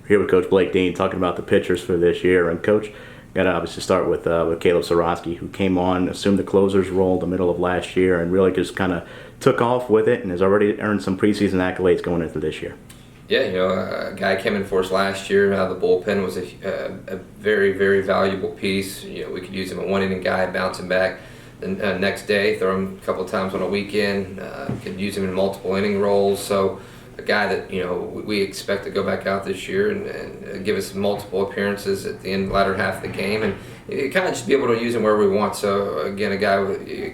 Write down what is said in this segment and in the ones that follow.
Here with Coach Blake Dean talking about the pitchers for this year. And Coach, got to obviously start with Caleb Swarovski, who came on, assumed the closer's role in the middle of last year, and really just kind of took off with it, and has already earned some preseason accolades going into this year. Yeah, a guy came in for us last year. The bullpen was a very, very valuable piece. We could use him a one-inning guy bouncing back the next day, throw him a couple of times on a weekend. Could use him in multiple inning roles. So a guy that we expect to go back out this year and give us multiple appearances at the latter half of the game, and kind of just be able to use him where we want. So again, a guy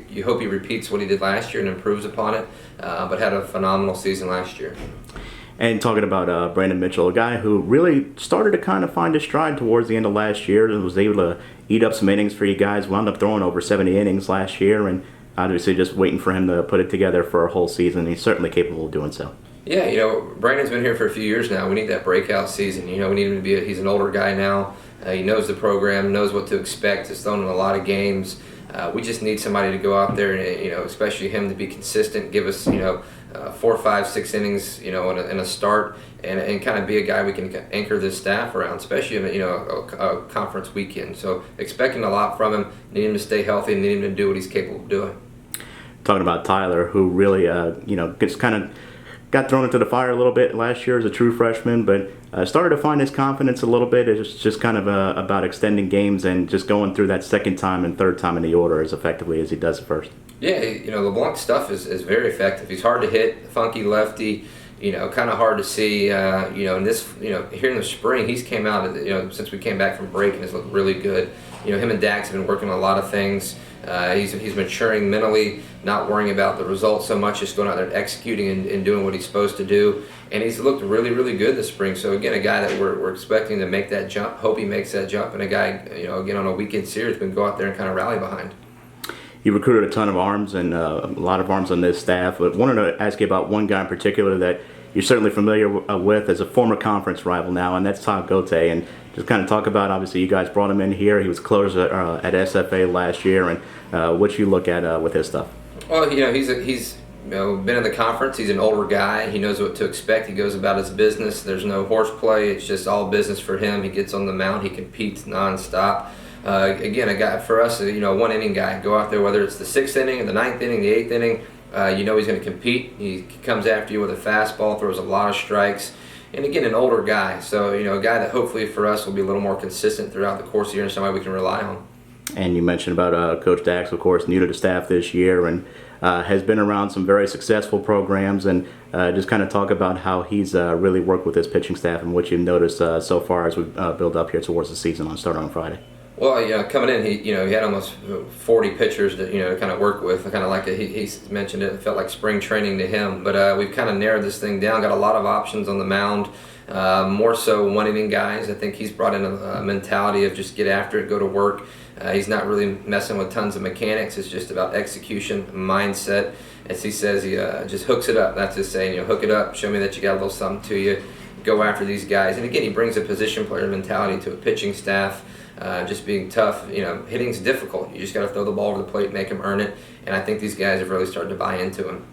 you hope he repeats what he did last year and improves upon it, but had a phenomenal season last year. And talking about Brandon Mitchell, a guy who really started to kind of find his stride towards the end of last year and was able to eat up some innings for you guys, wound up throwing over 70 innings last year, and obviously just waiting for him to put it together for a whole season. He's certainly capable of doing so. Yeah, Brandon's been here for a few years now. We need that breakout season. We need him to be he's an older guy now. He knows the program, knows what to expect. He's thrown in a lot of games. We just need somebody to go out there and, especially him, to be consistent, give us, 4, 5, 6 innings, in a start, and kind of be a guy we can anchor this staff around, especially in, a conference weekend. So expecting a lot from him, need him to stay healthy, and need him to do what he's capable of doing. Talking about Tyler, who really, just kind of got thrown into the fire a little bit last year as a true freshman, but started to find his confidence a little bit. It's just kind of about extending games and just going through that second time and third time in the order as effectively as he does at first. Yeah, LeBlanc's stuff is very effective. He's hard to hit, funky lefty, kind of hard to see. In this, here in the spring, he's came out, since we came back from break, and has looked really good. Him and Dax have been working on a lot of things. He's maturing mentally, not worrying about the results so much, just going out there and executing and doing what he's supposed to do. And he's looked really, really good this spring. So again, a guy that we're expecting to make that jump. Hope he makes that jump, and a guy, again, on a weekend series, we can go out there and kind of rally behind. You recruited a ton of arms and a lot of arms on this staff, but wanted to ask you about one guy in particular that you're certainly familiar with as a former conference rival now, and that's Todd Gote. And just kind of talk about, obviously, you guys brought him in here. He was closer at SFA last year, and what you look at with his stuff. Well, he's been in the conference. He's an older guy. He knows what to expect. He goes about his business. There's no horseplay. It's just all business for him. He gets on the mound. He competes nonstop. Again, a guy for us, one inning guy. Go out there, whether it's the 6th inning, the 9th inning, the 8th inning. He's going to compete. He comes after you with a fastball, throws a lot of strikes. And again, an older guy. So, a guy that hopefully for us will be a little more consistent throughout the course of the year and somebody we can rely on. And you mentioned about Coach Dax, of course, new to the staff this year, and has been around some very successful programs, and just kind of talk about how he's really worked with his pitching staff and what you've noticed so far as we build up here towards the season starting on Friday. Well, coming in, he had almost 40 pitchers to kind of work with. Kind of like he mentioned it felt like spring training to him. But we've kind of narrowed this thing down. Got a lot of options on the mound. More so one inning guys. I think he's brought in a mentality of just get after it, go to work. He's not really messing with tons of mechanics. It's just about execution, mindset. As he says, he just hooks it up. That's his saying. Hook it up. Show me that you got a little something to you. Go after these guys. And again, he brings a position player mentality to a pitching staff. Just being tough, hitting's difficult. You just got to throw the ball over the plate, make him earn it, and I think these guys have really started to buy into him.